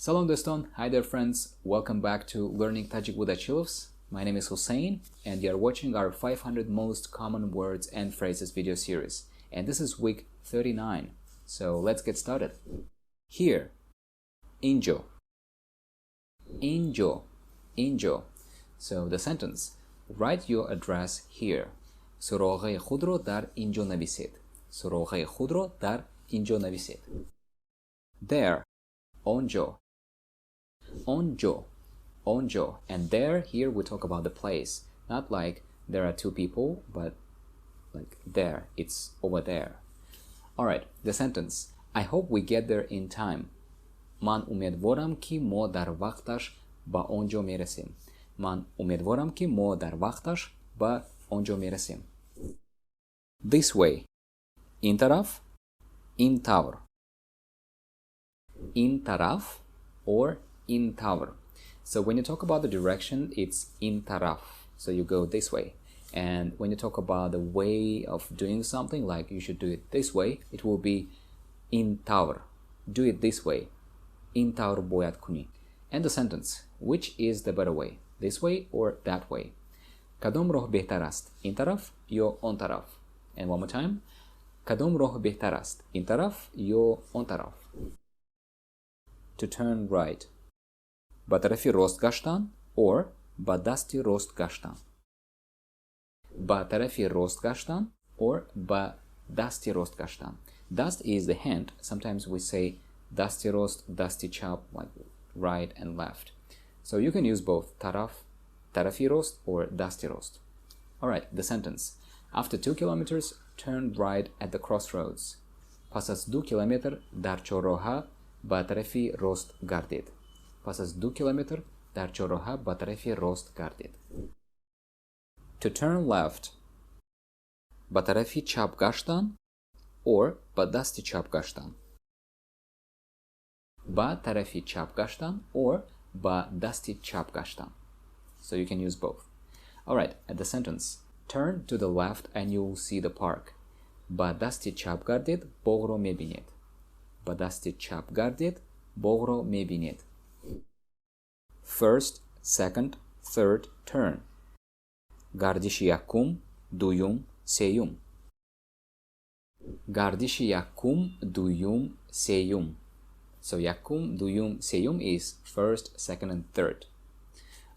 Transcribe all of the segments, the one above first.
Salam doston, hi there friends, welcome back to Learning Tajik with Achilovs. My name is Hussein and you are watching our 500 most common words and phrases video series. And this is week 39, so let's get started. Here, injo, injo, injo. So the sentence, write your address here. Суроғи худро дар инҷо нависед. Суроғи худро дар инҷо нависед. There, onjo, onjo, onjo. And there, here we talk about the place. Not like there are two people, but like there, it's over there. Alright, the sentence. I hope we get there in time. Ман умедворам ки мо дар вақташ ба онҷо мерасем. Ман умедворам ки мо дар вақташ ба онҷо мерасем. This way. In taраф, in тавр. In taраф or in тавр. So when you talk about the direction, it's in taраф. So you go this way. And when you talk about the way of doing something, like you should do it this way, it will be in тавр. Do it this way. In тавр бояд куни. And the sentence, which is the better way? This way or that way? Кадом роҳ беҳтар аст? Ин тараф ё он тараф? And one more time. Кадом роҳ беҳтар аст? Ин тараф ё он тараф? To turn right. Ба тарафи рост гаштан or ба дасти рост гаштан. Ба тарафи рост гаштан or ба дасти рост гаштан. Dast is the hand. Sometimes we say dasti rost, dasti chop, like right and left. So you can use both taраф, тарафи рост or dasti rost. Alright, the sentence. After 2 kilometers, turn right at the crossroads. Пас аз 2 километр дар чороҳа ба тарафи рост гардед. Пас аз 2 километр дар чороҳа ба тарафи рост гардед. To turn left. Ба тарафи чап гаштан or ба дасти чап гаштан. Ба тарафи чап гаштан or ба дасти чап гаштан. So you can use both. Alright, at the sentence. Turn to the left and you will see the park. Ба дасти чап гардед, боғро мебинед. Ба дасти чап гардед, боғро мебинед. First, second, third turn. Гардиши якум, дуюм, сеюм. Гардиши якум, дуюм, сеюм. So якум, дуюм, сеюм is first, second, and third.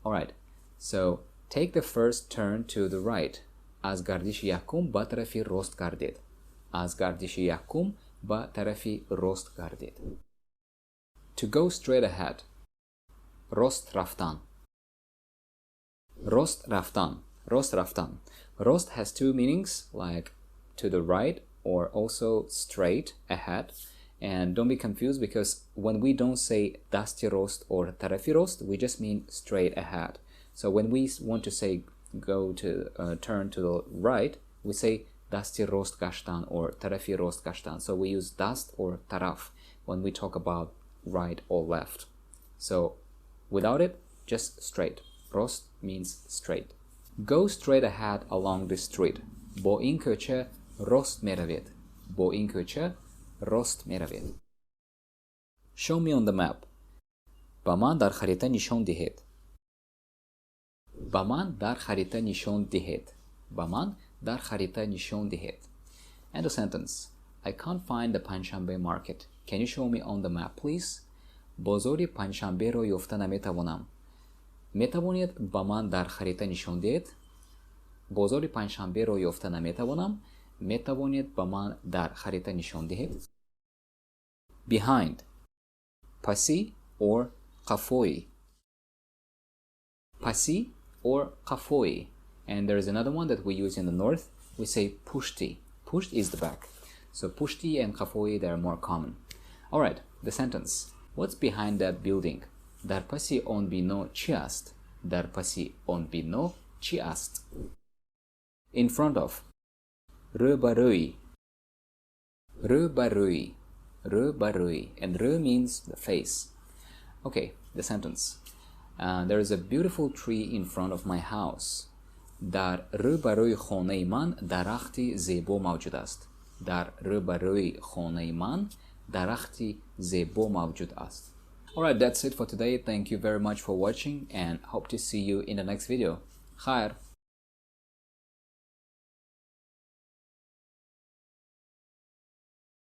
Alright, so take the first turn to the right. Аз гардиши якум ба тарафи рост гардед. Аз гардиши якум ба тарафи рост гардед. To go straight ahead. Рост рафтан. Рост рафтан. Рост рафтан. Рост has two meanings, like to the right or also straight ahead. And don't be confused because when we don't say dasti rost or тарафи рост, we just mean straight ahead. So when we want to say go to turn to the right, we say dasti rost гаштан or тарафи рост гаштан. So we use dast or taраф when we talk about right or left. So without it, just straight. Rost means straight. Go straight ahead along the street. Бо ин кӯча рост меравед. Бо ин кӯча рост меравед. Show me on the map. Ба ман дар харита нишон диҳед. Ба ман дар харита нишон диҳед. Ба ман дар харита нишон диҳед. And a sentence. I can't find the Panshanbe market. Can you show me on the map, please? Бозори панҷшанберо ёфта наметавонам. Метавонед ба ман дар харита нишон диҳед? Бозори панҷшанберо ёфта наметавонам. Метавонед ба ман дар харита нишон диҳед? Behind. Паси or қафои. Паси or қафои. And there is another one that we use in the north. We say pushti. Pusht is the back. So pushti and қафои, they are more common. Alright, the sentence. What's behind that building? Дар паси он бино чи аст? Дар паси он бино чи аст? In front of. Рӯ ба рӯи. Рӯ ба рӯи. Rö ba röi. And rö means the face. Okay, the sentence. There is a beautiful tree in front of my house. Дар рӯ ба рӯи хонаи ман дарахти зебо мавҷуд аст. Дар рӯ ба рӯи хонаи ман дарахти зебо мавҷуд аст. Alright, that's it for today. Thank you very much for watching and hope to see you in the next video. Khair.